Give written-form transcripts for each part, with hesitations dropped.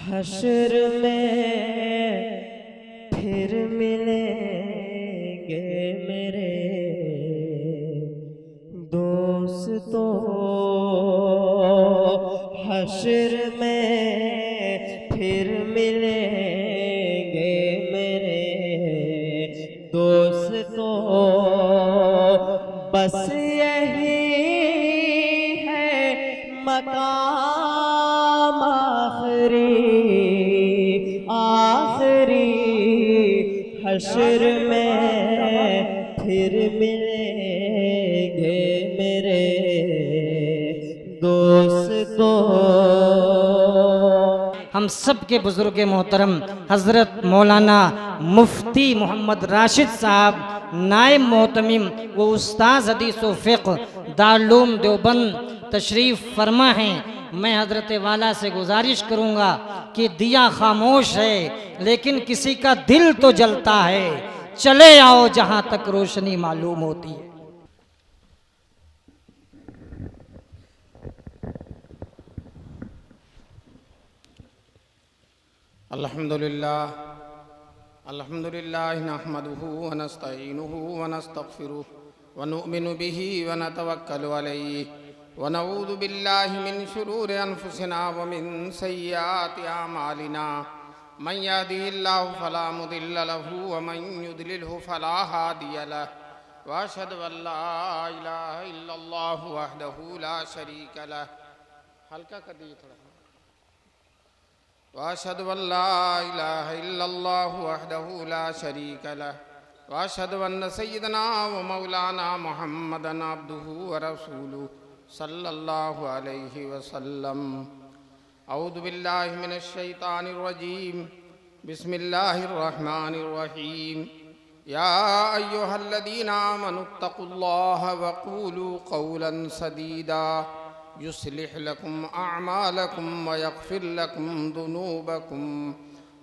हश्र में फिर मिलेंगे मेरे दोस्तों, हश्र में फिर मिलेंगे मेरे दोस्तों। बस यही है मकाम आखिरी, आखिरी हश्र में फिर मिलेंगे मेरे दोस्तों। हम सब के बुजुर्ग मोहतरम हज़रत मौलाना मुफ्ती मोहम्मद राशिद साहब नायब मोहतमिम व उस्ताद हदीस व फ़िक़्ह दारुल देवबंद तशरीफ़ फरमा हैं। मैं हज़रत वाला से गुजारिश करूँगा कि दिया खामोश है लेकिन किसी का दिल तो जलता है, चले आओ जहाँ तक रोशनी मालूम होती है। अल्हम्दुलिल्लाह नहमदुहु व नस्तईनुहु व नस्तगफिरुह व नुअमिनु बिही व नतवक्कलु अलैहि व नऊज़ु बिल्लाहि मिन शुरूरि अनफुसिना व मिन सय्यिआति अमालिना। मन यहदिहिल्लाहु फला मुदिल्ल लहु व मन युद्लिलहु फला हादिय लहु व अशहदु अल्ला इलाहा इल्लल्लाहु वहदहु ला शरीक लहु। हल्का कर दीजिए थोड़ा। वाशहदु अल्ला इलाहा इल्लल्लाहु वहदहु ला शरीक लहु वाशहदु अन्न सय्यदना व मौलाना मुहम्मदन अब्दुहु व रसूलुहु सल्लल्लाहु अलैहि वसल्लम। औज़ु बिल्लाहि मिनश शैतानिर रजीम। बिस्मिल्लाहिर रहमानिर रहीम। या अय्युहल्लज़ीना आमनुत्तक़ुल्लाह व क़ूलू क़ौलन सदीदा युस्लिह लकुम अअमालकुम व यग़फिर लकुम ज़ुनूबकुम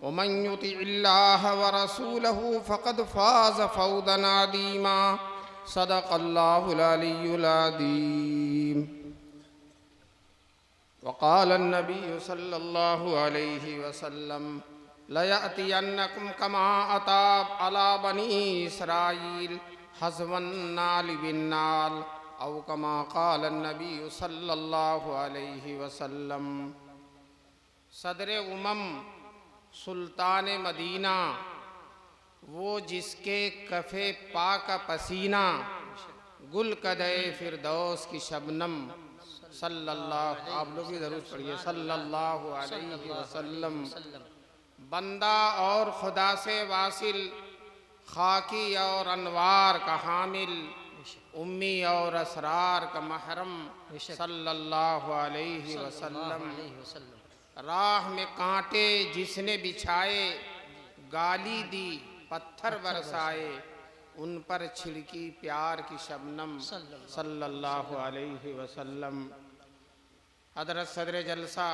व मन युतिइल्लाह व रसूलहु फ़क़द फ़ाज़ फ़ौज़न अज़ीमा। सदक़ल्लाहुल अलिय्युल अज़ीम। वक़ाल अन्नबिय्यु सल्लल्लाहु अलैहि वसल्लम लयअतियन्नकुम कमा अता अला बनी इसराईल हज़वन नाल बिन्नाल औ कमा क़ाल अन्नबिय्यु सल्लल्लाहु अलैहि वसल्लम। सदरे उमम सुल्तान मदीना वो जिसके कफ़े पा का पसीना गुल कदे फिरदौस की शबनम सल्लल्लाहु, आप लोग भी ज़रूर पढ़िए सल्लल्लाहु अलैहि वसल्लम। बंदा और खुदा से वासिल, खाकी और अनवार का हामिल, उम्मी और असरार का महरम सल्लल्लाहु अलैहि वसल्लम। राह में कांटे जिसने बिछाए, गाली दी पत्थर बरसाए, उन पर छिड़की प्यार की शबनम सल्लल्लाहु अलैहि वसल्लम। हज़रत सदर जलसा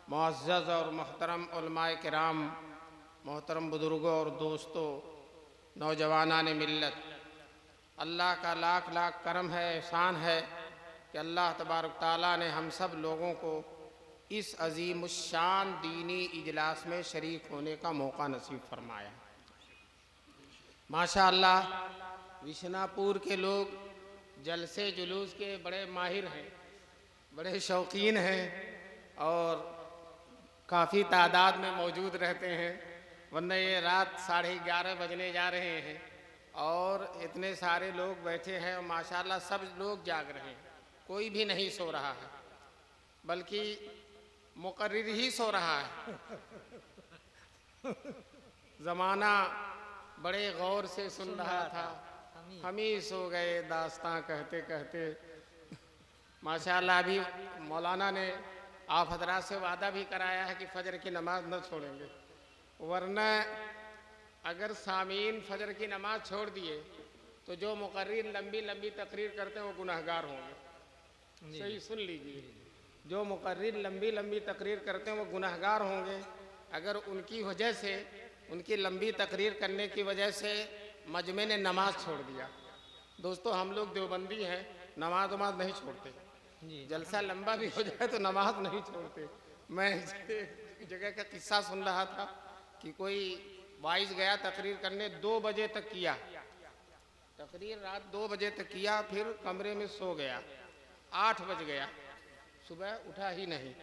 मुअज़्ज़ज़ और मोहतरम उलमाए किराम, मोहतरम बुजुर्गों और दोस्तों, नौजवानान मिल्लत, अल्लाह का लाख लाख करम है, एहसान है कि अल्लाह तबारक ताला ने हम सब लोगों को इस अज़ीमुश्शान दीनी इजलास में शरीक होने का मौका नसीब फरमाया। माशा अल्लाह, विशनापुर के लोग जलसे जुलूस के बड़े माहिर हैं, बड़े शौकीन हैं और काफ़ी तादाद में मौजूद रहते हैं। वरना ये रात 11:30 बजने जा रहे हैं और इतने सारे लोग बैठे हैं और माशाअल्लाह सब लोग जाग रहे हैं, कोई भी नहीं सो रहा है, बल्कि मुकर्रिर ही सो रहा है। ज़माना बड़े गौर से सुन रहा था, हम ही सो गए दास्तां कहते कहते। माशाअल्लाह अभी मौलाना ने आप हजरात से वादा भी कराया है कि फ़जर की नमाज न छोड़ेंगे, वरना अगर सामीन फ़जर की नमाज छोड़ दिए तो जो मुकर्रिर लंबी लंबी तकरीर करते हैं वो गुनहगार होंगे। सही सुन लीजिए, जो मुकर्रिर लंबी लंबी तकरीर करते हैं वो गुनहगार होंगे। अगर उनकी वजह से, उनकी लंबी तकरीर करने की वजह से मजमे ने नमाज छोड़ दिया। दोस्तों, हम लोग देवबंदी हैं, नमाज वमाज नहीं छोड़ते, जलसा लंबा भी हो जाए तो नमाज नहीं छोड़ते। मैं एक जगह का किस्सा सुन रहा था कि कोई वाइज गया तकरीर करने, 2 बजे तक किया तकरीर, रात 2 बजे तक किया, फिर कमरे में सो गया। 8 बज गया, सुबह उठा ही नहीं।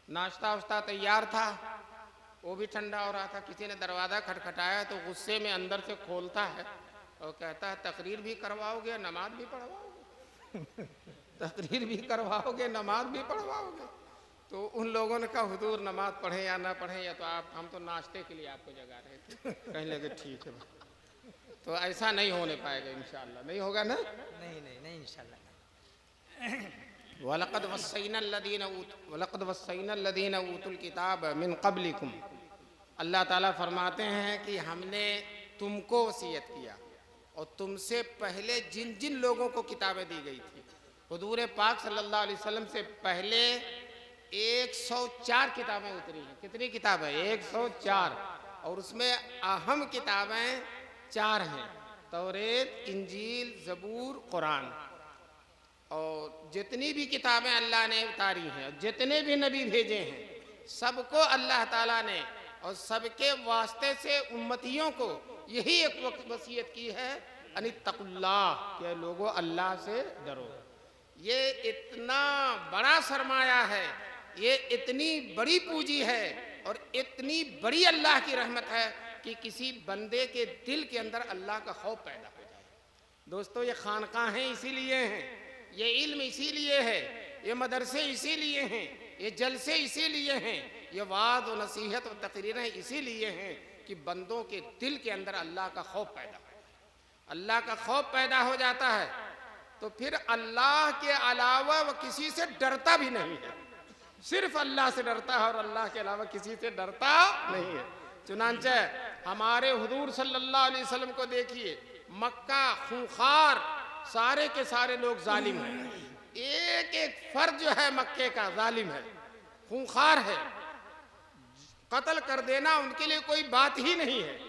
नाश्ता वाश्ता तैयार था, वो भी ठंडा हो रहा था। किसी ने दरवाज़ा खटखटाया तो गुस्से में अंदर से खोलता है और कहता है तकरीर भी करवाओगे, नमाज भी पढ़वाओगे? तकरीर भी करवाओगे, नमाज भी पढ़वाओगे? तो उन लोगों ने कहा हुजूर नमाज पढ़ें या ना पढ़ें, या तो हम तो नाश्ते के लिए आपको जगा रहे थे। कहने लगे ठीक है। तो ऐसा नहीं होने पाएगा इंशाअल्लाह, नहीं होगा ना? नहीं इंशाल्लाह। वलक़द वस्सैना लदीना ऊतुल किताब मिन क़ब्लिकुम, अल्लाह ताला फरमाते हैं कि हमने तुमको वसीयत किया और तुमसे पहले जिन जिन लोगों को किताबें दी गई थी। हुजूर पाक सल्लल्लाहु अलैहि वसल्लम से पहले 104 किताबें उतरी हैं। कितनी किताबें? 104। और उसमें अहम किताबें 4 हैं, तौरेत, इंजील, ज़बूर, कुरान। और जितनी भी किताबें अल्लाह ने उतारी हैं, जितने भी नबी भेजे हैं, सबको अल्लाह ताला ने और सबके वास्ते से उम्मतियों को यही एक वसीयत की है, अनित्तकुल्लाह, कि लोगों अल्लाह से डरो। ये इतना बड़ा सरमाया है, ये इतनी बड़ी पूंजी है और इतनी बड़ी अल्लाह की रहमत है कि किसी बंदे के दिल के अंदर अल्लाह का खौफ पैदा हो जाए। दोस्तों, ये खानकाहें इसीलिए हैं, ये इल्म इसीलिए है, ये मदरसे इसीलिए हैं, ये जलसे इसीलिए हैं, ये वाद और नसीहत और तकरीरें इसीलिए हैं कि बंदों के दिल के अंदर अल्लाह का खौफ पैदा हो। अल्लाह का खौफ पैदा हो जाता है तो फिर अल्लाह के अलावा वह किसी से डरता भी नहीं है, सिर्फ अल्लाह से डरता है और अल्लाह के अलावा किसी से डरता नहीं है। चुनांचे हमारे हुजूर सल्लल्लाहु अलैहि वसल्लम को देखिए, मक्का खूंखार, सारे के सारे लोग जालिम हैं। एक एक फर्द जो है मक्के का जालिम है, खूंखार है, कत्ल कर देना उनके लिए कोई बात ही नहीं है।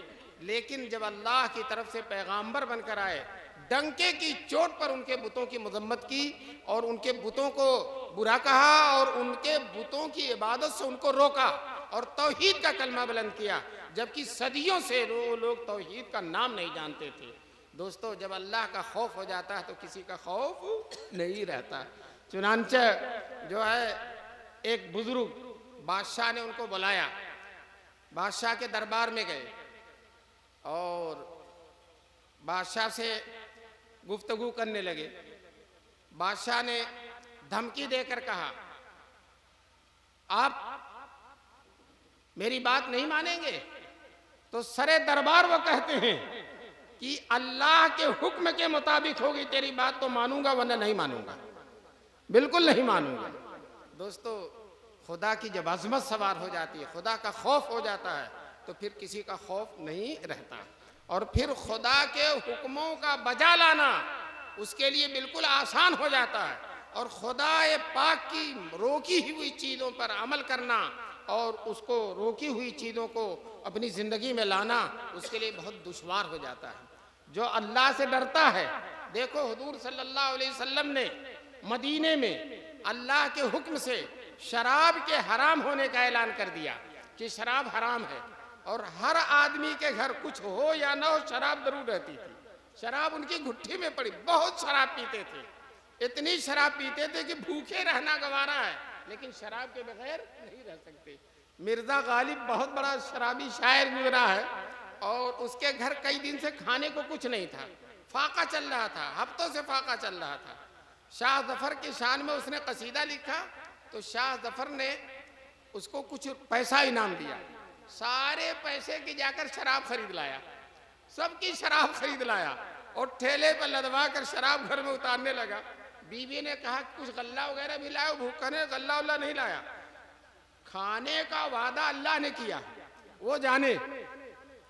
लेकिन जब अल्लाह की तरफ से पैगाम्बर बनकर आए, डंके की चोट पर उनके बुतों की मजम्मत की और उनके बुतों को बुरा कहा और उनके बुतों की इबादत से उनको रोका और तौहीद का कलमा बुलंद किया, जबकि सदियों से वो लोग तौहीद का नाम नहीं जानते थे। दोस्तों, जब अल्लाह का खौफ हो जाता है तो किसी का खौफ नहीं रहता। चुनांचे जो है एक बुजुर्ग बादशाह ने उनको बुलाया, बादशाह के दरबार में गए और बादशाह से गुफ्तगू करने लगे। बादशाह ने धमकी देकर कहा, आप मेरी बात नहीं मानेंगे? तो सरे दरबार वो कहते हैं कि अल्लाह के हुक्म के मुताबिक होगी तेरी बात तो मानूंगा, वरना नहीं मानूंगा, बिल्कुल नहीं मानूंगा। दोस्तों, खुदा की जब अजमत सवार हो जाती है, खुदा का खौफ हो जाता है, तो फिर किसी का खौफ नहीं रहता। और फिर खुदा के हुक्मों का बजा लाना उसके लिए बिल्कुल आसान हो जाता है। और खुदा पाक की रोकी हुई चीज़ों पर अमल करना और उसको रोकी हुई चीज़ों को अपनी ज़िंदगी में लाना उसके लिए बहुत दुश्वार हो जाता है। जो अल्लाह से डरता है, देखो हुजूर सल्लल्लाहु अलैहि वसल्लम ने मदीने में अल्लाह के हुक्म से शराब के हराम होने का ऐलान कर दिया कि शराब हराम है, और हर आदमी के घर कुछ हो या ना हो शराब जरूर रहती थी। शराब उनकी घुट्टी में पड़ी, बहुत शराब पीते थे, इतनी शराब पीते थे कि भूखे रहना गवारा है, लेकिन शराब के बगैर नहीं रह सकते। मिर्जा गालिब बहुत बड़ा शराबी शायर गुजरा है और उसके घर कई दिन से खाने को कुछ नहीं था, फाका चल रहा था, हफ्तों से फाका चल रहा था। शाह जफर की शान में उसने कसीदा लिखा, तो शाह जफर ने उसको कुछ पैसा इनाम दिया। सारे पैसे की जाकर शराब खरीद लाया, सबकी शराब खरीद लाया और ठेले पर लदवा कर शराब घर में उतारने लगा। बीवी ने कहा कुछ गल्ला वगैरह भी लाओ, भूखा ने गल्ला उल्ला नहीं लाया। खाने का वादा अल्लाह ने किया, वो जाने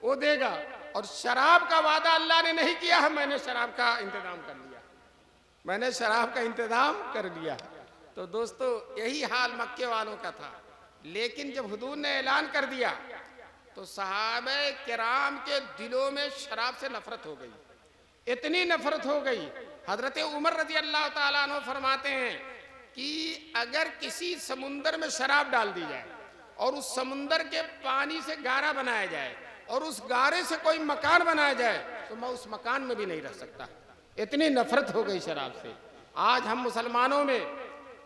वो देगा, और शराब का वादा अल्लाह ने नहीं किया है, मैंने शराब का इंतजाम कर लिया, मैंने शराब का इंतजाम कर लिया। तो दोस्तों, यही हाल मक्के वालों का था। लेकिन जब हुजूर ने ऐलान कर दिया तो सहाबे किराम के दिलों में शराब से नफरत हो गई, इतनी नफरत हो गई। हजरत उमर रजी अल्लाह ताला अन्हु फरमाते हैं कि अगर किसी समुंदर में शराब डाल दी जाए और उस समुंदर के पानी से गारा बनाया जाए और उस गारे से कोई मकान बनाया जाए तो मैं उस मकान में भी नहीं रह सकता। इतनी नफरत हो गई शराब से। आज हम मुसलमानों में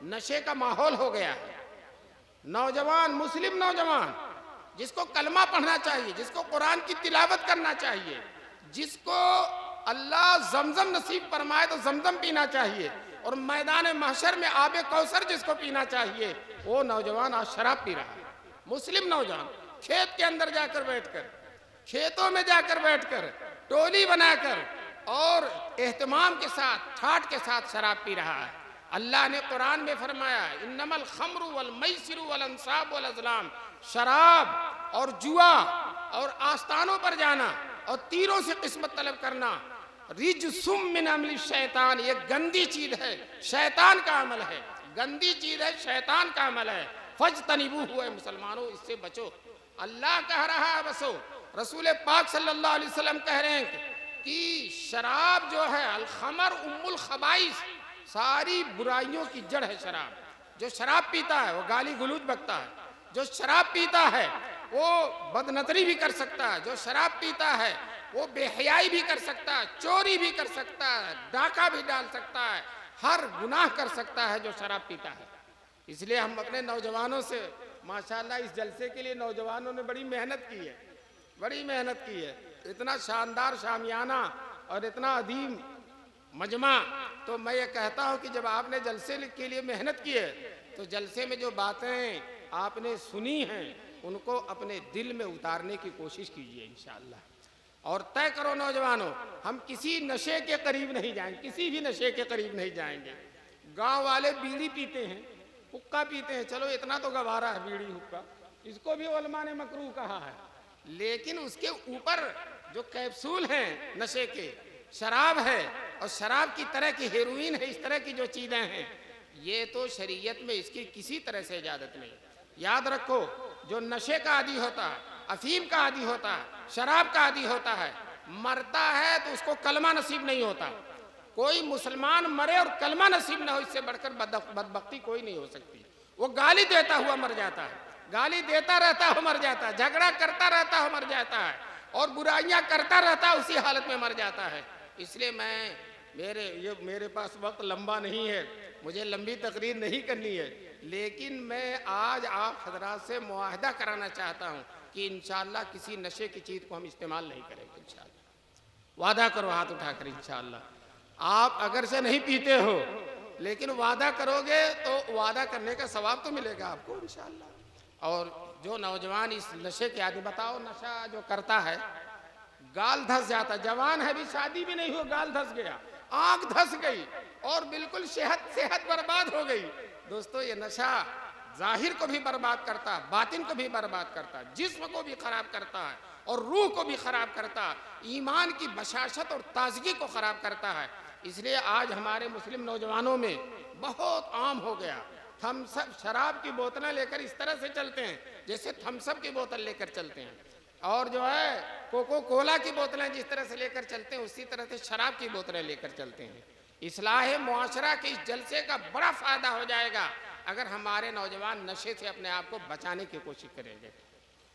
नशे का माहौल हो गया है। नौजवान, मुस्लिम नौजवान जिसको कलमा पढ़ना चाहिए, जिसको कुरान की तिलावत करना चाहिए, जिसको अल्लाह जमजम नसीब फरमाए तो जमजम पीना चाहिए और मैदान महशर में आबे कौसर जिसको पीना चाहिए, वो नौजवान आज शराब पी रहा है। मुस्लिम नौजवान खेत के अंदर जाकर बैठकर, खेतों में जाकर बैठकर, टोली बनाकर और एहतमाम के साथ, ठाट के साथ शराब पी रहा है। अल्लाह ने कुरान में फरमाया, इन्नमल खम्रु वल मैसिरु वल अंसाब वल अज़लाम, शराब और जुआ और आस्थानों पर जाना और तीरों से किस्मत तलब करना, रिजसुम मिन अमली शैतान, ये गंदी चीज है, शैतान का अमल है, गंदी चीज है, शैतान का अमल है। फज्तनिबू हुए मुसलमानों, इससे बचो। अल्लाह कह रहा है बसो, रसूल पाक सल्लल्लाहु अलैहि वसल्लम कह रहे हैं कि शराब जो है अल खमर उम्मुल खबाइस, सारी बुराइयों की जड़ है शराब। जो शराब पीता है वो गाली गलौज बकता है, जो शराब पीता है वो बदनजरी भी कर सकता है, जो शराब पीता है वो बेहयाई भी कर सकता है, चोरी भी कर सकता है, डाका भी डाल सकता है, हर गुनाह कर सकता है जो शराब पीता है। इसलिए हम अपने नौजवानों से, माशाल्लाह इस जलसे के लिए नौजवानों ने बड़ी मेहनत की है, बड़ी मेहनत की है। इतना शानदार शामियाना और इतना अदीम मजमा। तो मैं ये कहता हूँ कि जब आपने जलसे के लिए मेहनत की है तो जलसे में जो बातें आपने सुनी हैं उनको अपने दिल में उतारने की कोशिश कीजिए इंशाअल्लाह। और तय करो नौजवानों, हम किसी नशे के करीब नहीं जाएंगे, किसी भी नशे के करीब नहीं जाएंगे। गांव वाले बीड़ी पीते हैं, हुक्का पीते हैं, चलो इतना तो गवारा है बीड़ी हुक्का, इसको भी उलमा ने मकरूह कहा है, लेकिन उसके ऊपर जो कैप्सूल हैं नशे के, शराब है और शराब की तरह की हेरोइन है, इस तरह की जो चीजें हैं, ये तो शरीयत में इसकी किसी तरह से इजाजत नहीं। याद रखो, जो नशे का आदी होता है, अफीम का आदी होता है, शराब का आदी होता है, मरता है तो उसको कलमा नसीब नहीं होता। कोई मुसलमान मरे और कलमा नसीब ना हो, इससे बढ़कर बदबख्ती कोई नहीं हो सकती। वो गाली देता हुआ मर जाता है, गाली देता रहता हो मर जाता है, झगड़ा करता रहता हो मर जाता है और बुराइयां करता रहता है, उसी हालत में मर जाता है। इसलिए मेरे पास वक्त लंबा नहीं है, मुझे लंबी तकरीर नहीं करनी है, लेकिन मैं आज आप हजरात से मुआहदा कराना चाहता हूँ कि इंशाअल्लाह किसी नशे की चीज़ को हम इस्तेमाल नहीं करेंगे इंशाअल्लाह। वादा करो हाथ उठाकर इंशाअल्लाह। आप अगर से नहीं पीते हो लेकिन वादा करोगे तो वादा करने का सवाब तो मिलेगा आपको इंशाअल्लाह। और जो नौजवान इस नशे के आदि, बताओ नशा जो करता है गाल धस जाता, जवान है भी, शादी भी नहीं हो, गाल धस गया, आंख धस गई और बिल्कुल सेहत बर्बाद हो गई। दोस्तों ये नशा जाहिर को भी बर्बाद करता है, बातिन को भी बर्बाद करता है, जिस्म को भी खराब करता है और रूह को भी खराब करता है, ईमान की बशाशत और ताजगी को खराब करता है। इसलिए आज हमारे मुस्लिम नौजवानों में बहुत आम हो गया, थम्सअप शराब की बोतलें लेकर इस तरह से चलते हैं जैसे थम्सअप की बोतल लेकर चलते हैं, और जो है कोको कोला की बोतलें जिस तरह से लेकर चलते हैं उसी तरह से शराब की बोतलें लेकर चलते हैं। इस्लाह मुआशरा के इस जलसे का बड़ा फायदा हो जाएगा अगर हमारे नौजवान नशे से अपने आप को बचाने की कोशिश करेंगे।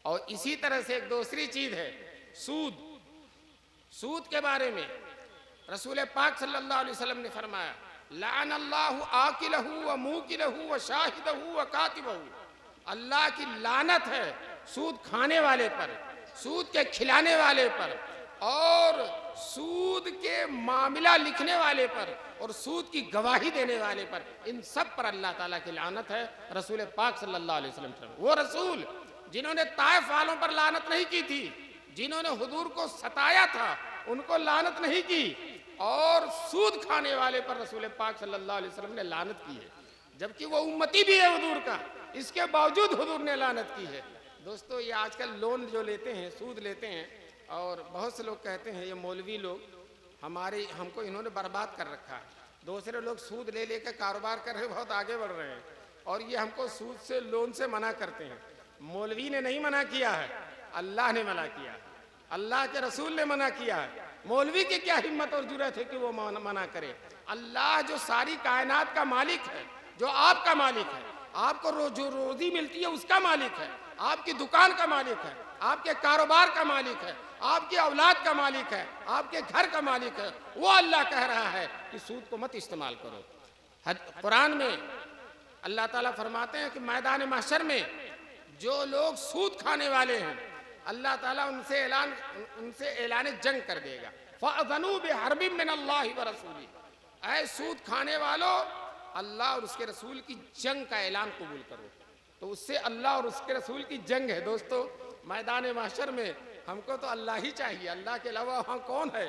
और इसी तरह से एक दूसरी चीज है सूद। सूद के बारे में रसूल पाक सल्लल्लाहु अलैहि वसल्लम ने फरमाया, लानल्लाहु आकिलहु व मूकिलहु व शाहिदहु व कातिबहु, अल्लाह की लानत है सूद खाने वाले पर, सूद के खिलाने वाले पर और सूद के मामला लिखने वाले पर और सूद की गवाही देने वाले पर, इन सब पर अल्लाह ताला की लानत है। रसूल पाक सल्लल्लाहु अलैहि वसल्लम, वो रसूल जिन्होंने ताइफ वालों पर लानत नहीं की थी, जिन्होंने हुजूर को सताया था, उनको लानत नहीं की, और सूद खाने वाले पर रसूल पाक सल्लल्लाहु अलैहि वसल्लम ने लानत की है, जबकि वो उम्मती भी है हुजूर का, इसके बावजूद हुजूर ने लानत की है। दोस्तों ये आजकल लोन जो लेते हैं, सूद लेते हैं, और बहुत से लोग कहते हैं ये मौलवी लोग हमको इन्होंने बर्बाद कर रखा है, दूसरे लोग सूद ले लेकर कारोबार कर रहे, बहुत आगे बढ़ रहे हैं, और ये हमको सूद से लोन से मना करते हैं। मौलवी ने नहीं मना किया है, अल्लाह ने मना किया, अल्लाह के रसूल ने मना किया है। मौलवी की क्या हिम्मत और जुर्रत है कि वो मना करे। अल्लाह जो सारी कायनात का मालिक है, जो आपका मालिक है, आपको जो रोजी मिलती है उसका मालिक है, आपकी दुकान का मालिक है, आपके कारोबार का मालिक है, आपकी औलाद का मालिक है, आपके घर का मालिक है, वो अल्लाह कह रहा है कि सूद को मत इस्तेमाल करो। कुरान में अल्लाह ताला फरमाते हैं कि मैदान महशर में जो लोग सूद खाने वाले हैं अल्लाह ताला उनसे ऐलान जंग कर देगा। फ़अज़नू बिहर्बिम मिनल्लाहि व रसूली, ऐ सूद खाने वालों अल्लाह और उसके रसूल की जंग का ऐलान कबूल करो। तो उससे अल्लाह और उसके रसूल की जंग है। दोस्तों मैदान महशर में हमको तो अल्लाह ही चाहिए, अल्लाह के अलावा वहाँ कौन है?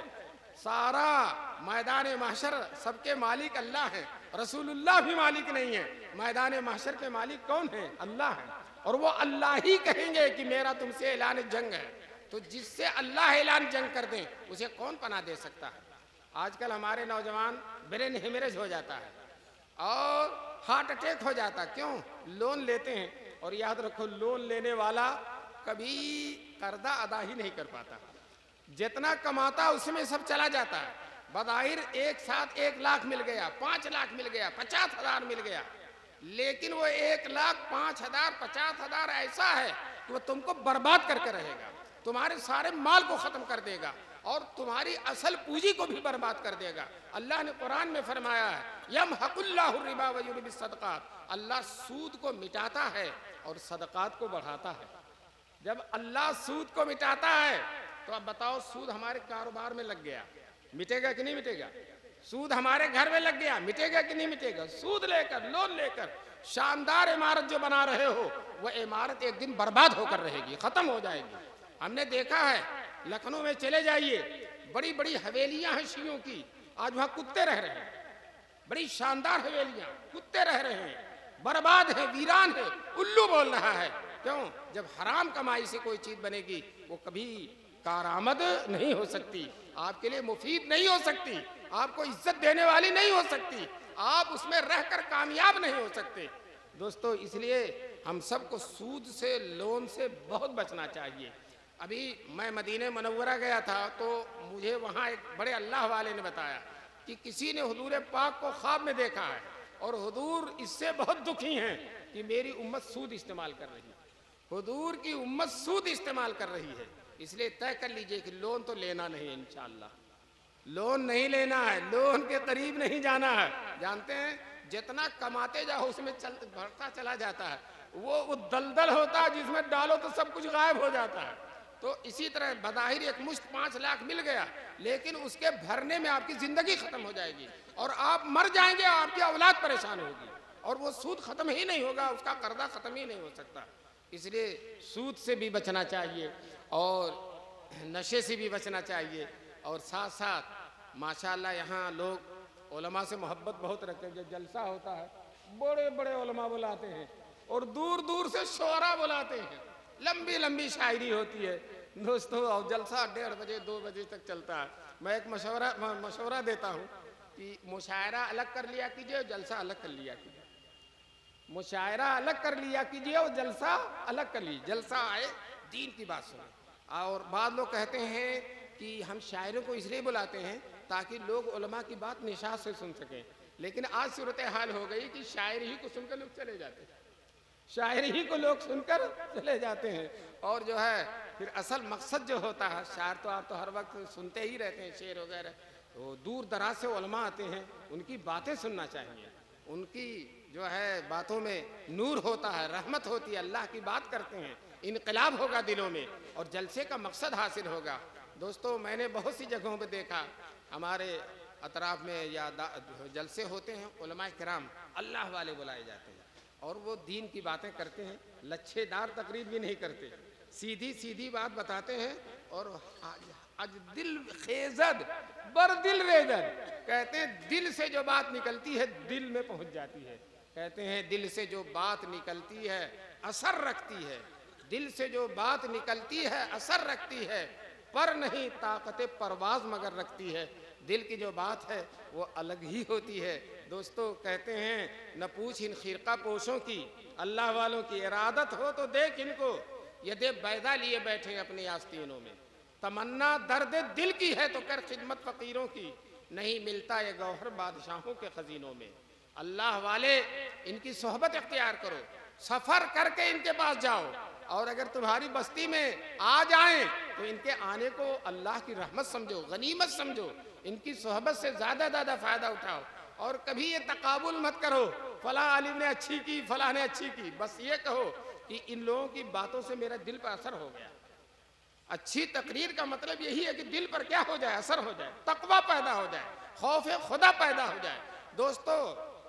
सारा मैदान महशर सबके मालिक अल्लाह है, रसूलुल्लाह भी मालिक नहीं है। मैदान महशर के मालिक कौन है? अल्लाह है। और वो अल्लाह ही कहेंगे कि मेरा तुमसे ऐलान जंग है। तो जिससे अल्लाह ऐलान जंग कर दें उसे कौन पनाह दे सकता है? आजकल हमारे नौजवान ब्रेन हेमरेज हो जाता है और हार्ट अटैक हो जाता है। क्यों? लोन लेते हैं। और याद रखो लोन लेने वाला कभी कर्जा अदा ही नहीं कर पाता, जितना कमाता उसमें सब चला जाता है। बज़ाहिर एक साथ 1 लाख मिल गया, 5 लाख मिल गया, 50,000 मिल गया, लेकिन वो 1 लाख 5,000 50,000 ऐसा है कि वो तुमको बर्बाद करके रहेगा, तुम्हारे सारे माल को खत्म कर देगा और तुम्हारी असल पूंजी को भी बर्बाद कर देगा। अल्लाह ने कुरान में फरमाया है यमहकुल्लाहु रिबा व युरबी सदक़ात, अल्लाह सूद को मिटाता है और सदक़ात को बढ़ाता है। जब अल्लाह सूद को मिटाता है तो अब बताओ सूद हमारे कारोबार में लग गया, मिटेगा कि नहीं मिटेगा? सूद हमारे घर में लग गया, मिटेगा कि नहीं मिटेगा? सूद लेकर लोन लेकर शानदार इमारत जो बना रहे हो वह इमारत एक दिन बर्बाद होकर रहेगी, खत्म हो जाएगी। हमने देखा है लखनऊ में चले जाइए, बड़ी बड़ी हवेलियां हैं शियों की, आज वहां कुत्ते रह रहे हैं, बड़ी शानदार हवेलियां, कुत्ते रह रहे हैं, बर्बाद है, वीरान है, उल्लू बोल रहा है। क्यों? जब हराम कमाई से कोई चीज बनेगी वो कभी कारामद नहीं हो सकती, आपके लिए मुफीद नहीं हो सकती, आपको इज्जत देने वाली नहीं हो सकती, आप उसमें रहकर कामयाब नहीं हो सकते। दोस्तों इसलिए हम सबको सूद से लोन से बहुत बचना चाहिए। अभी मैं मदीने मुनव्वरा गया था तो मुझे वहाँ एक बड़े अल्लाह वाले ने बताया कि किसी ने हुजूर पाक को ख्वाब में देखा है और हुजूर इससे बहुत दुखी हैं कि मेरी उम्मत सूद इस्तेमाल कर रही है, हुजूर की उम्मत सूद इस्तेमाल कर रही है। इसलिए तय कर लीजिए कि लोन तो लेना नहीं है, इंशाअल्लाह लोन नहीं लेना है, लोन के करीब नहीं जाना है। जानते हैं जितना कमाते जाओ उसमें बढ़ता चला जाता है, वो दलदल होता है जिसमें डालो तो सब कुछ गायब हो जाता है। तो इसी तरह बज़ाहिर एक मुश्त 5 लाख मिल गया, लेकिन उसके भरने में आपकी जिंदगी खत्म हो जाएगी और आप मर जाएंगे, आपकी औलाद परेशान होगी और वो सूद खत्म ही नहीं होगा, उसका कर्जा खत्म ही नहीं हो सकता। इसलिए सूद से भी बचना चाहिए और नशे से भी बचना चाहिए। और साथ साथ माशाअल्लाह यहाँ लोग उलमा से मोहब्बत बहुत रखते हैं। जब जलसा होता है बड़े बड़े उलमा बुलाते हैं और दूर दूर से शोरा बुलाते हैं, लंबी लंबी शायरी होती है। दोस्तों और जलसा 1:30 बजे 2 बजे तक चलता है। मैं एक मशवरा देता हूँ कि मुशायरा अलग कर लिया कीजिए और जलसा अलग कर लिया कीजिए, मुशायरा अलग कर लिया कीजिए और जलसा अलग कर लीजिए। जलसा आए दीन की बात सुने। और बाद लोग कहते हैं कि हम शायरों को इसलिए बुलाते हैं ताकि लोग उलमा की बात निशात से सुन सकें, लेकिन आज सूरत हाल हो गई कि शायर ही को सुनकर लोग चले जाते हैं, शायर ही को लोग सुनकर चले जाते हैं। और जो है फिर असल मकसद जो होता है, शायर तो आप तो हर वक्त सुनते ही रहते हैं शेर वगैरह, तो दूर दराज से उलमा आते हैं, उनकी बातें सुनना चाहिए, उनकी जो है बातों में नूर होता है, रहमत होती है, अल्लाह की बात करते हैं, इनकलाब होगा दिलों में और जलसे का मकसद हासिल होगा। दोस्तों मैंने बहुत सी जगहों पे देखा, हमारे अतराफ में या जलसे होते हैं, उलमाए किराम अल्लाह वाले बुलाए जाते हैं और वो दीन की बातें करते हैं, लच्छेदार तकरीर भी नहीं करते, सीधी सीधी बात बताते हैं। और आज दिल खेजद बर दिल रेजद, कहते हैं दिल से जो बात निकलती है दिल में पहुंच जाती है। कहते हैं दिल से जो बात निकलती है असर रखती है, दिल से जो बात निकलती है असर रखती है, पर नहीं ताकत परवाज मगर रखती है। दिल की जो बात है वो अलग ही होती है। दोस्तों कहते हैं न पूछ इन खिरका पोशों की, अल्लाह वालों की इरादत हो तो देख इनको, ये दे बैदा लिए बैठे अपनी आस्तीनों में, तमन्ना दर्द दिल की है तो कर खिदमत फकीरों की, नहीं मिलता ये गौहर बादशाहों के खजीनों में। अल्लाह वाले इनकी सोहबत इख्तियार करो, सफर करके इनके पास जाओ, और अगर तुम्हारी बस्ती में आ जाएं तो इनके आने को अल्लाह की रहमत समझो, गनीमत समझो, इनकी सोहबत से ज़्यादा फ़ायदा उठाओ। और कभी ये तकाबुल मत करो फला आलिम ने अच्छी की, फला ने अच्छी की, बस ये कहो कि इन लोगों की बातों से मेरा दिल पर असर हो गया। अच्छी तकरीर का मतलब यही है कि दिल पर क्या हो जाए, असर हो जाए, तकवा पैदा हो जाए, खौफ खुदा पैदा हो जाए। दोस्तों,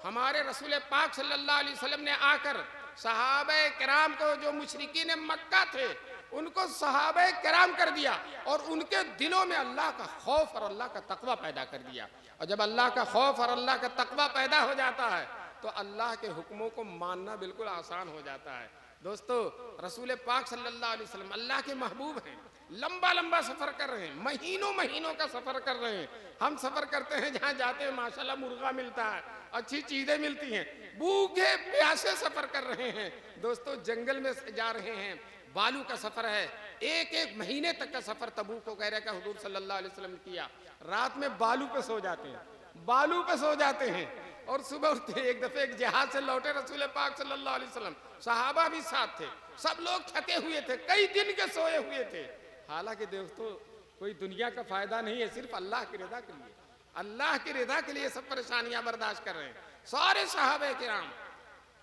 हमारे रसूल पाक सल्लल्लाहु अलैहि वसल्लम ने आकर सहाबे किराम को, जो मुशरिकीन मक्का थे, उनको सहाबे किराम कर दिया और उनके दिलों में अल्लाह का खौफ और अल्लाह का तकवा पैदा कर दिया। और जब अल्लाह का खौफ और अल्लाह का तकवा पैदा हो जाता है तो अल्लाह के हुक्मों को मानना बिल्कुल आसान हो जाता है। दोस्तों, रसूल पाक सल्लल्लाहु अलैहि वसल्लम अल्लाह के महबूब हैं, लंबा सफ़र कर रहे हैं, महीनों का सफ़र कर रहे हैं। हम सफ़र करते हैं, जहाँ जाते हैं माशाल्लाह मुर्गा मिलता है, अच्छी चीज़ें मिलती हैं, भूखे प्यासे सफ़र कर रहे हैं। दोस्तों, जंगल में जा रहे हैं, बालू का सफ़र है, एक महीने तक का सफ़र तबूक को कहरे का हुजूर सल्लल्लाहु अलैहि वसल्लम ने किया। रात में बालू पे सो जाते हैं, बालू पे सो जाते हैं और सुबह उठते। एक दफ़े एक जहाज से लौटे रसूल पाक सल्लल्लाहु अलैहि वसल्लम, सहाबा भी साथ थे, सब लोग थके हुए थे, कई दिन के सोए हुए थे। हालांकि दोस्तों, कोई दुनिया का फायदा नहीं है, सिर्फ अल्लाह की रिदा के लिए, अल्लाह की रिदा के लिए सब परेशानियां बर्दाश्त कर रहे हैं सारे सहाबे किराम।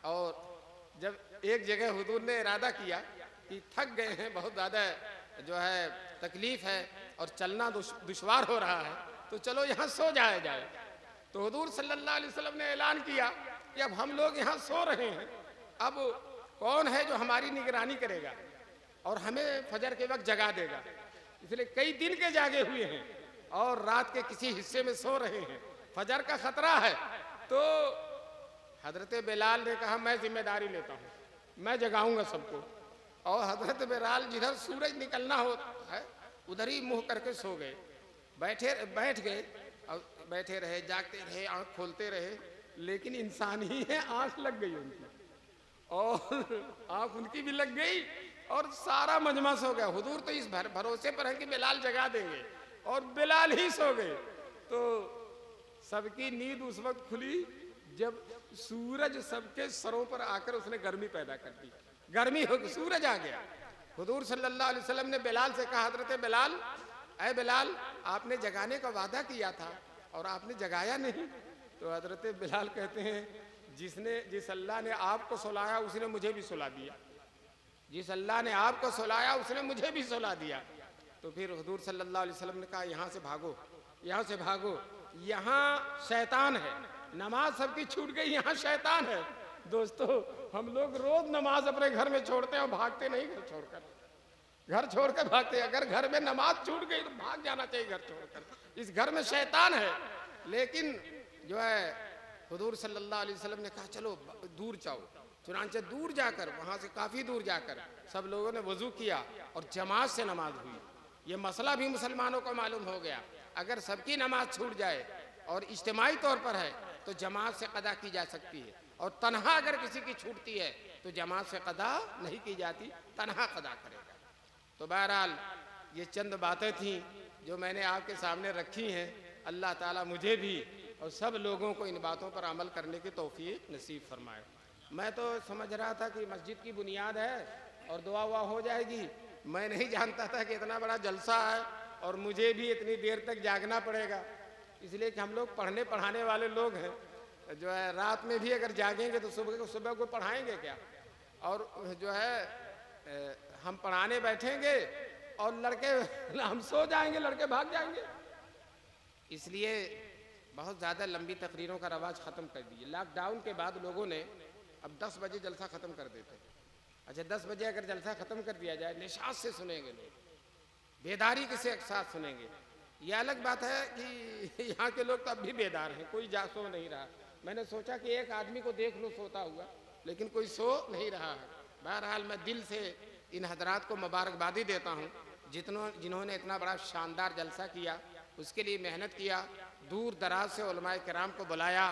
और जब एक जगह हुजूर ने इरादा किया कि थक गए हैं, बहुत ज़्यादा जो है तकलीफ है और चलना दुश्वार हो रहा है, तो चलो यहाँ सो जाया जाए। तो हुजूर सल्लल्लाहु अलैहि वसल्लम ने ऐलान किया कि अब हम लोग यहाँ सो रहे हैं, अब कौन है जो हमारी निगरानी करेगा और हमें फजर के वक्त जगा देगा। इसलिए कई दिन के जागे हुए हैं और रात के किसी हिस्से में सो रहे हैं, फजर का खतरा है। तो हजरत बिलाल ने कहा मैं जिम्मेदारी लेता हूँ, मैं जगाऊंगा सबको। और हजरत बिलाल जिधर सूरज निकलना होता है उधर ही मुंह करके सो गए, बैठ गए और बैठे रहे, जागते रहे, आंख खोलते रहे, लेकिन इंसान ही है, आंख लग गई उनकी और आंख उनकी भी लग गई और सारा मजमा सो गया। हुजूर तो इस भरोसे पर है कि बिलाल जगा देंगे और बिलाल ही सो गए। तो सबकी नींद उस वक्त खुली जब सूरज सबके सरों पर आकर उसने गर्मी पैदा कर दी, गर्मी हो गई, सूरज आ गया। हुजूर सल्लल्लाहु अलैहि वसल्लम ने बिलाल से कहा, हजरत बिलाल, ऐ बिलाल, आपने जगाने का वादा किया था और आपने जगाया नहीं। तो हजरत बिलाल कहते हैं, जिस अल्लाह ने आपको सुलाया उसने मुझे भी सुला दिया, जिस अल्लाह ने आपको सुलाया उसने मुझे भी सुला दिया। तो फिर हुजूर सल्लल्लाहु अलैहि वसल्लम ने कहा, यहाँ से भागो, यहाँ से भागो, यहाँ शैतान है, नमाज सबकी छूट गई, यहाँ शैतान है। दोस्तों, हम लोग रोज नमाज अपने घर में छोड़ते हैं और भागते नहीं घर छोड़कर, घर छोड़कर भागते। अगर घर में नमाज छूट गई तो भाग जाना चाहिए घर छोड़कर, इस घर में शैतान है। लेकिन जो है हुजूर सल्लल्लाहु अलैहि वसल्लम ने कहा चलो दूर जाओ, चुनांचे दूर जाकर, वहाँ से काफ़ी दूर जाकर सब लोगों ने वज़ू किया और जमात से नमाज हुई। ये मसला भी मुसलमानों को मालूम हो गया, अगर सबकी नमाज छूट जाए और इज्तिमाई तौर पर है तो जमात से कदा की जा सकती है, और तन्हा अगर किसी की छूटती है तो जमात से कदा नहीं की जाती, तन्हा कदा करेगा। तो बहरहाल ये चंद बातें थीं जो मैंने आपके सामने रखी हैं। अल्लाह ताला मुझे भी और सब लोगों को इन बातों पर अमल करने की तौफीक नसीब फरमाए। मैं तो समझ रहा था कि मस्जिद की बुनियाद है और दुआ हुआ हो जाएगी, मैं नहीं जानता था कि इतना बड़ा जलसा है और मुझे भी इतनी देर तक जागना पड़ेगा। इसलिए कि हम लोग पढ़ने पढ़ाने वाले लोग हैं, जो है रात में भी अगर जागेंगे तो सुबह को पढ़ाएंगे क्या। और जो है हम पढ़ाने बैठेंगे और लड़के हम सो जाएंगे, लड़के भाग जाएंगे। इसलिए बहुत ज़्यादा लंबी तकरीरों का रवाज ख़त्म कर दिए। लॉकडाउन के बाद लोगों ने अब 10 बजे जलसा ख़त्म कर देते। अच्छा, 10 बजे अगर जलसा ख़त्म कर दिया जाए, निशात से सुनेंगे लोग, बेदारी के साथ सुनेंगे। ये अलग बात है कि यहाँ के लोग तो अब भी बेदार हैं, कोई सो नहीं रहा। मैंने सोचा कि एक आदमी को देख लो सोता हुआ, लेकिन कोई सो नहीं रहा है। बहरहाल मैं दिल से इन हजरात को मुबारकबादी देता हूँ जिन्होंने इतना बड़ा शानदार जलसा किया, उसके लिए मेहनत किया, दूर दराज से उलमाए किराम को बुलाया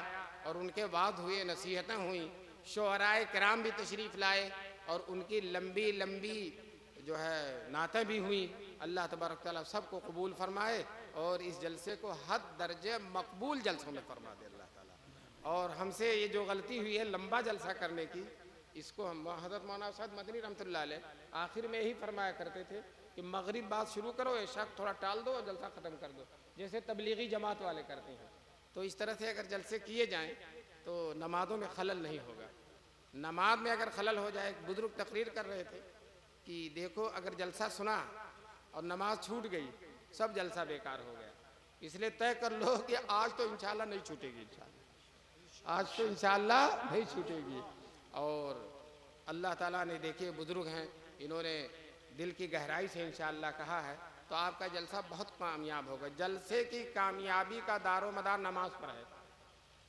और उनके बाद हुए, नसीहतें हुई, शुअराए किराम भी तशरीफ़ लाए और उनकी लंबी लंबी जो है नातें भी हुई। अल्लाह तबारक तआला सबको कबूल फरमाए और इस जलसे को हद दर्जे मकबूल जलसों में फरमा दे अल्लाह ताला। और हमसे ये जो गलती हुई है लंबा जलसा करने की, इसको हम हज़रत मौलाना साद मदनी रहमतुल्लाह अलैह आखिर में ही फरमाया करते थे कि मगरिब बात शुरू करो, इशा थोड़ा टाल दो और जलसा ख़त्म कर दो, जैसे तबलीगी जमात वाले करते हैं। तो इस तरह से अगर जलसे किए जाएँ तो नमाज़ों में खलल नहीं होगा। नमाज में अगर खलल हो जाए, बुजुर्ग तकरीर कर रहे थे कि देखो अगर जलसा सुना और नमाज छूट गई, सब जलसा बेकार हो गया। इसलिए तय कर लो कि आज तो इंशाल्लाह नहीं छूटेगी, इंशाल्लाह आज तो इंशाल्लाह नहीं छूटेगी। और अल्लाह ताला ने देखिए बुजुर्ग हैं, इन्होंने दिल की गहराई से इंशाल्लाह कहा है, तो आपका जलसा बहुत कामयाब होगा। जलसे की कामयाबी का दारो मदार नमाज पर है,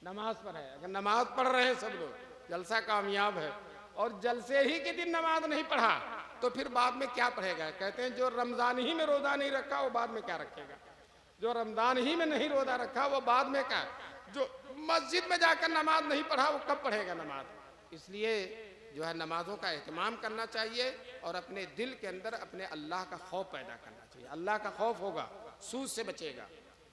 नमाज पर है। अगर नमाज पढ़ रहे हैं सब लोग, जलसा कामयाब है। और जलसे ही के दिन नमाज नहीं पढ़ा तो फिर बाद में क्या पढ़ेगा? कहते हैं जो रमज़ान ही में रोज़ा नहीं रखा वो बाद में क्या रखेगा? जो रमज़ान ही में नहीं रोज़ा रखा वो बाद में क्या? जो मस्जिद में जाकर नमाज नहीं पढ़ा वो कब पढ़ेगा नमाज? इसलिए जो है नमाजों का एहतमाम करना चाहिए और अपने दिल के अंदर अपने अल्लाह का खौफ पैदा करना चाहिए। अल्लाह का खौफ होगा, सूद से बचेगा,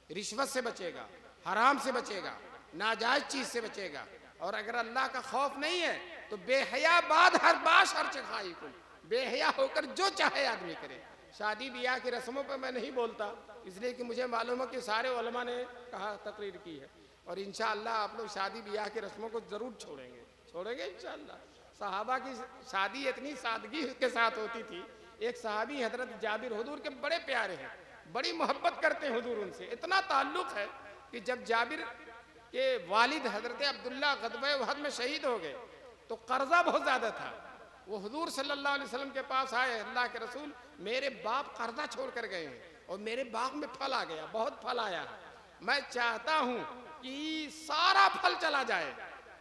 रिश्वत से बचेगा, हराम से बचेगा, नाजायज चीज़ से बचेगा। और अगर अल्लाह का खौफ नहीं है तो बेहया बाद हर बाश हर चखाई को, बेहया होकर जो चाहे आदमी करे। शादी ब्याह की रस्मों पर मैं नहीं बोलता, इसलिए कि मुझे मालूम है कि सारे उलमा ने कहा, तकरीर की है। और इंशाअल्लाह आप लोग शादी ब्याह की रस्मों को ज़रूर छोड़ेंगे, छोड़ेंगे इंशाअल्लाह। सहाबा की शादी इतनी सादगी के साथ होती थी। एक सहाबी हजरत जाबिर, हुजूर के बड़े प्यारे हैं, बड़ी मोहब्बत करते हैं हुजूर उनसे, इतना ताल्लुक़ है कि जब जाबिर के वालिद हजरत अब्दुल्ला ग़ज़वे उहद में शहीद हो गए तो कर्जा बहुत ज़्यादा था। वो हुजूर सल्लल्लाहु अलैहि वसल्लम के पास आए, अल्लाह के रसूल मेरे बाप कर्जा छोड़ कर गए हैं और मेरे बाग में फल आ गया, बहुत फल आया, मैं चाहता हूँ कि सारा फल चला जाए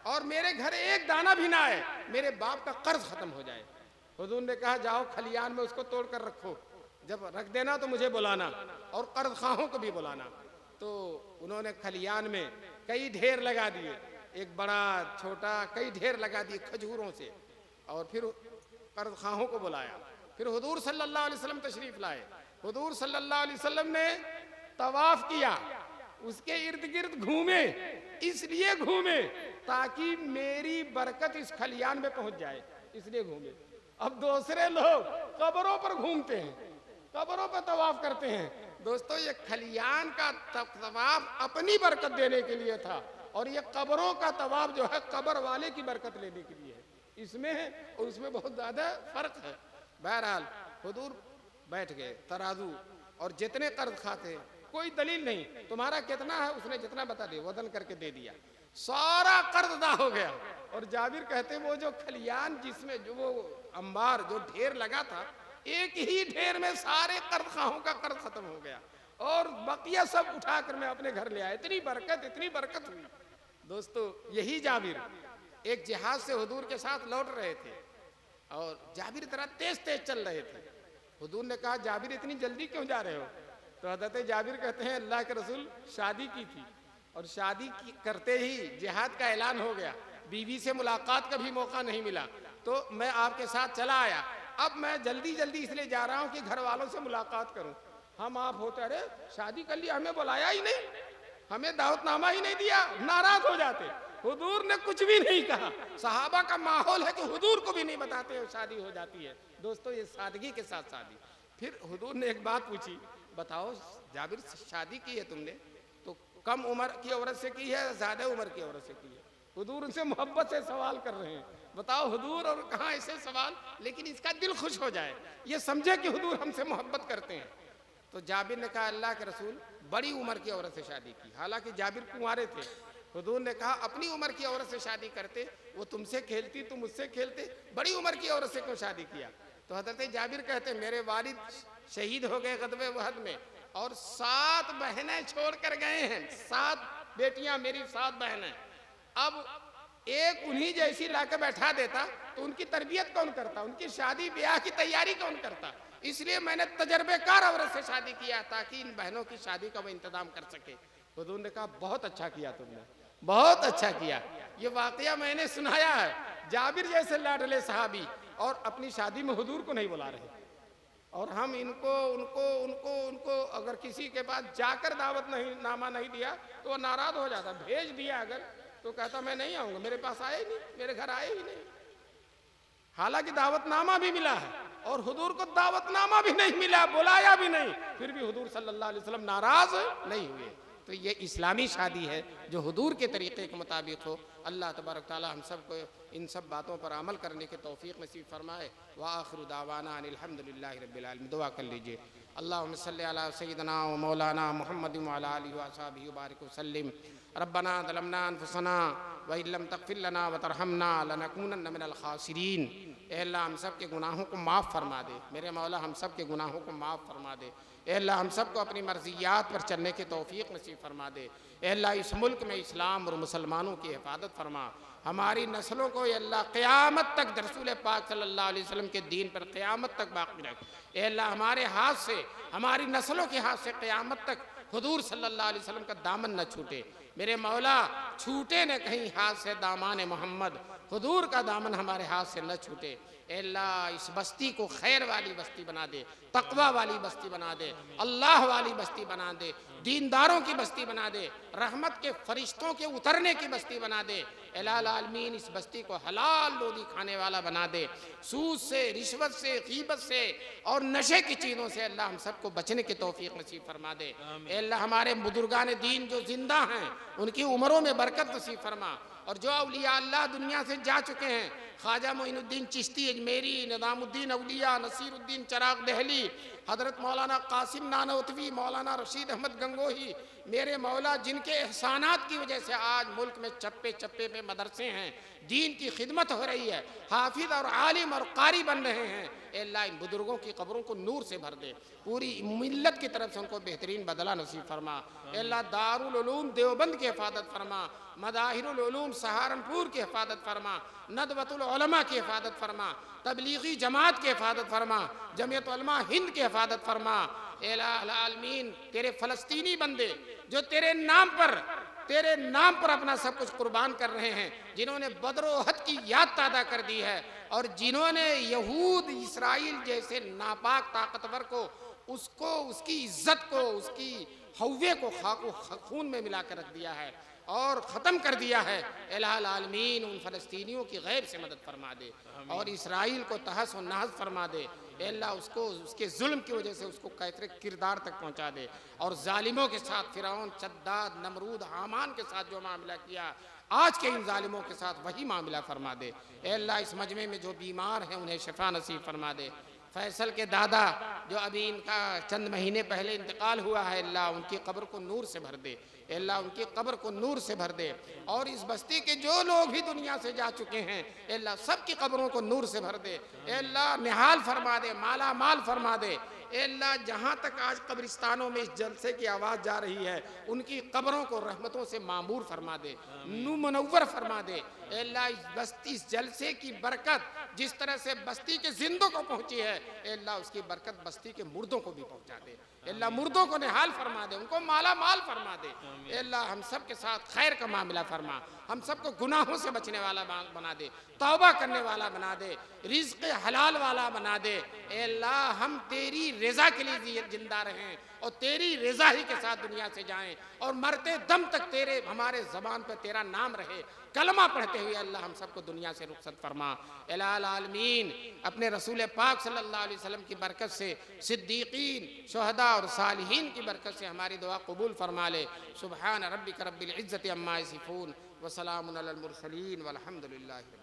और मेरे घर एक दाना भी ना आए, मेरे बाप का कर्ज खत्म हो जाए। हुजूर ने कहा जाओ खलियान में उसको तोड़ कर रखो, जब रख देना तो मुझे बुलाना और कर्ज खाहों को भी बुलाना। तो उन्होंने खलियान में कई ढेर लगा दिए, एक बड़ा छोटा कई ढेर लगा दिए खजूरों से, और फिर कर्ज खाहों को बुलाया। फिर हुजूर सल्लल्लाहु अलैहि वसल्लम तशरीफ लाए। हुजूर सल्लल्लाहु अलैहि वसल्लम ने तवाफ किया, उसके इर्द गिर्द घूमे, इसलिए घूमे ताकि मेरी बरकत इस खलियान में पहुंच जाए, इसलिए घूमे। अब दूसरे लोग कब्रों पर घूमते हैं, कब्रों पर तवाफ करते हैं। दोस्तों ये खलियान का तवाफ अपनी बरकत देने के लिए था और ये कब्रों का तवाफ जो है कब्र वाले की बरकत लेने के लिए है। इसमें है और उसमें बहुत ज़्यादा फ़र्क है। बहरहाल हुजूर बैठ गए, तराजू और जितने कर्ज खाते कोई दलील नहीं, तुम्हारा कितना है, उसने जितना बता दिया वजन करके दे दिया, सारा कर्ज अदा हो गया। और जाबिर कहते वो जो खलियान जिसमें जो वो अंबार जो ढेर लगा था, एक ही ढेर में सारे कर्ज खाहों का कर्ज खत्म हो गया और बकिया सब उठाकर मैं अपने घर ले आया। इतनी बरकत हुई। दोस्तों यही जाबिर एक जिहाज से हुजूर के साथ लौट रहे थे और जाबिर तरह तेज तेज चल रहे थे। हुजूर ने कहा जाबिर इतनी जल्दी क्यों जा रहे हो? तो हज़रत जाबिर कहते हैं अल्लाह के रसूल शादी की थी और शादी करते ही जिहाद का ऐलान हो गया, बीवी से मुलाकात का भी मौका नहीं मिला, तो मैं आपके साथ चला आया। अब मैं जल्दी इसलिए जा रहा हूँ कि घर वालों से मुलाकात करूँ। हम आप होते अरे शादी कर लिया, हमें बुलाया ही नहीं, हमें दावतनामा ही नहीं दिया, नाराज हो जाते। हुजूर ने कुछ भी नहीं कहा। सहाबा का माहौल है कि हुजूर को भी नहीं बताते और शादी हो जाती है। दोस्तों ये सादगी के साथ शादी। फिर हुजूर ने एक बात पूछी, बताओ जाबिर शादी की है तुमने तो कम उम्र की औरत से की है, ज़्यादा उम्र की औरत से की है? हुजूर उनसे मोहब्बत से सवाल कर रहे हैं, बताओ हुजूर, और कहाँ ऐसे सवाल लेकिन इसका दिल खुश हो जाए, ये समझे कि हुजूर हमसे मोहब्बत करते हैं। तो जाबिर ने कहा अल्लाह के रसूल बड़ी उम्र की औरत से शादी की। हालांकि जाबिर कुंवारे थे। हुजूर ने कहा अपनी उम्र की औरत से शादी करते, वो तुमसे खेलती तुम मुझसे खेलते, बड़ी उम्र की औरत से क्यों शादी किया? तो हज़रत जाबिर कहते मेरे वालिद शहीद हो गए ग़ज़वे उहद में और 7 बहनें छोड़ कर गए हैं, 7 बेटियां मेरी 7 बहनें। अब एक उन्हीं जैसी लाके बैठा देता तो उनकी तरबियत कौन करता, उनकी शादी ब्याह की तैयारी कौन करता? इसलिए मैंने तजर्बेकार औरत से शादी किया ताकि इन बहनों की शादी का वो इंतजाम कर सके। हुजूर ने कहा बहुत अच्छा किया तुमने, बहुत अच्छा किया। ये वाकया मैंने सुनाया है, जाबिर जैसे लाडले सहाबी और अपनी शादी में हुजूर को नहीं बुला रहे, और हम इनको उनको उनको उनको अगर किसी के पास जाकर दावत नहीं नामा नहीं दिया तो वो नाराज हो जाता। भेज दिया अगर तो कहता मैं नहीं आऊँगा, मेरे पास आए ही नहीं, मेरे घर आए ही नहीं। हालांकि दावतनामा भी मिला है और हुजूर को दावतनामा भी नहीं मिला, बुलाया भी नहीं, फिर भी हुजूर सल्लल्लाहु अलैहि वसल्लम नाराज नहीं हुए। तो ये इस्लामी शादी है जो हुजूर के तरीक़े के मुताबिक हो। अल्लाह तबारक ताला हम सब को इन सब बातों पर अमल करने की तौफीक नसीब फरमाए। व आखिरु दावाना अनिल हम्दुलिल्लाहि रब्बिल आलमीन। दुआ कर लीजिए। अल्लाहुम्मा सल्लि अला सय्यिदना व मौलाना मुहम्मद व अला आलिहि व असहाबिहि व बारिक वसल्लिम। रब्बना ज़लमना अनफुसना व इल्लम तग़फिर लना व तरहमना लनकूनन्न मिनल खासिरीन। ए अल्लाह हम सब के गुनाहों को माफ़ फरमा दे। मेरे मौला हम सब के गुनाहों को माफ़ फरमा दे। ए अल्लाह हम सब को अपनी मर्ज़ियात पर चलने की तौफीक नसीब फरमा दे। ए अल्लाह इस मुल्क में इस्लाम और मुसलमानों की हिफाजत फरमा। हमारी नस्लों को ए अल्लाह क़यामत तक रसूल पाक सल्लल्लाहु अलैहि वसल्लम के दीन पर क़यामत तक बाक़ी रख। ए अल्लाह हमारे हाथ से, हमारी नस्लों के हाथ से क़यामत तक हुजूर सल्लल्लाहु अलैहि वसल्लम का दामन न छूटे। मेरे मौला छूटे न कहीं हाथ से दामान मोहम्मद, हुजूर का दामन हमारे हाथ से न छूटे। ए अल्लाह इस बस्ती को खैर वाली बस्ती बना दे, तकवा वाली बस्ती बना दे, अल्लाह वाली बस्ती बना दे, दीनदारों की बस्ती बना दे, रहमत के फरिश्तों के उतरने की बस्ती बना दे। इलाल आलमीन इस बस्ती को हलाल रोज़ी खाने वाला बना दे। सूद से, रिश्वत से, गीबत से और नशे की चीज़ों से अल्लाह हम सबको बचने की तौफीक नसीब फरमा दे। ए अल्लाह हमारे बुजुर्गान दीन जो जिंदा हैं उनकी उम्रों में बरकत नसीब फरमा। और जो औलिया अल्लाह दुनिया से जा चुके हैं, ख्वाजा मोइनुद्दीन चिश्ती अजमेरी, निज़ामुद्दीन औलिया, नसीरुद्दीन चिराग दहली, हज़रत मौलाना कासिम नानवतवी, मौलाना रशीद अहमद गंगोही, मेरे मौला जिनके एहसानात की वजह से आज मुल्क में चप्पे चप्पे पे मदरसे हैं, दीन की खिदमत हो रही है, हाफिज और आलिम और कारी बन रहे हैं। ए अल्लाह इन बुजुर्गों की कब्रों को नूर से भर दे। पूरी मिल्लत की तरफ से उनको बेहतरीन बदला नसीब फरमा। ए अल्लाह दारुल उलूम देवबंद की हिफाजत फरमा, मदाहिरुल उलूम सहारनपुर की हिफाजत फरमा, नदवतुल उलमा की हिफाजत फरमा, तबलीगी जमात की हिफाजत फरमा, जमीयत उलमा हिंद की हिफाजत फरमा। ए आलमीन तेरे फ़लस्तीनी बंदे जो तेरे नाम पर अपना सब कुछ कुर्बान कर रहे हैं, जिन्होंने बदर उहद की याद ताज़ा कर दी है और जिन्होंने यहूद इसराइल जैसे नापाक ताकतवर को, उसको, उसकी इज्जत को, उसकी हव्वे को खून में मिला कर रख दिया है और ख़त्म कर दिया है। इलाहुल आलमीन उन फ़लस्तीनियों की गैब से मदद फरमा दे और इसराइल को तहस व नहस फरमा दे। अल्लाह उसको उसके जुल्म की वजह से उसको कैफरे किरदार तक पहुँचा दे और जालिमों के साथ फ़िरौन, चद्दाद, नमरूद, हामान के साथ जो मामला किया, आज के इन जालिमों के साथ वही मामला फरमा दे। अल्लाह इस मजमे में जो बीमार हैं उन्हें शिफा नसीब फरमा दे। फैसल के दादा जो अभी इनका चंद महीने पहले इंतकाल हुआ है, अल्लाह उनकी कब्र को नूर से भर दे। अल्लाह उनकी कब्र को नूर से भर दे और इस बस्ती के जो लोग भी दुनिया से जा चुके हैं, अल्लाह सबकी कब्रों को नूर से भर दे। अल्लाह निहाल फरमा दे, माला माल फरमा दे। अल्लाह जहाँ तक आज कब्रिस्तानों में इस जलसे की आवाज़ जा रही है, उनकी कब्रों को रहमतों से मामूर फरमा दे, मुनव्वर फरमा दे। अल्लाह इस बस्ती, इस जलसे की बरकत जिस तरह से बस्ती के जिंदों को पहुँची है, अल्लाह उसकी बरकत बस्ती के मुर्दों को भी पहुँचा दे। अल्लाह मुर्दों को निहाल फरमा दे, उनको माला माल फरमा दे। अल्लाह हम सब के साथ खैर का मामला फरमा, हम सबको गुनाहों से बचने वाला बना दे, तौबा करने वाला बना दे, रिज़्क़ हलाल वाला बना दे। अल्लाह हम तेरी रज़ा के लिए जिंदा रहें और तेरी रज़ा ही के साथ दुनिया से जाएं और मरते दम तक तेरे हमारे ज़बान पर तेरा नाम रहे, कलमा पढ़ते हुए अल्लाह हम सबको दुनिया से रुखसत फरमा। इलाहुल आलमीन अपने रसूल पाक सल्लल्लाहु अलैहि वसल्लम की बरकत से, सिद्दीकीन, शुहदा और सालिहीन की बरकत से हमारी दुआ कबूल फरमा ले। सुब्हान रब्बिक रब्बिल इज्जति अम्मा यसिफून व सलामुन अलल मुरसलीन वल्हम्दुलिल्लाहि।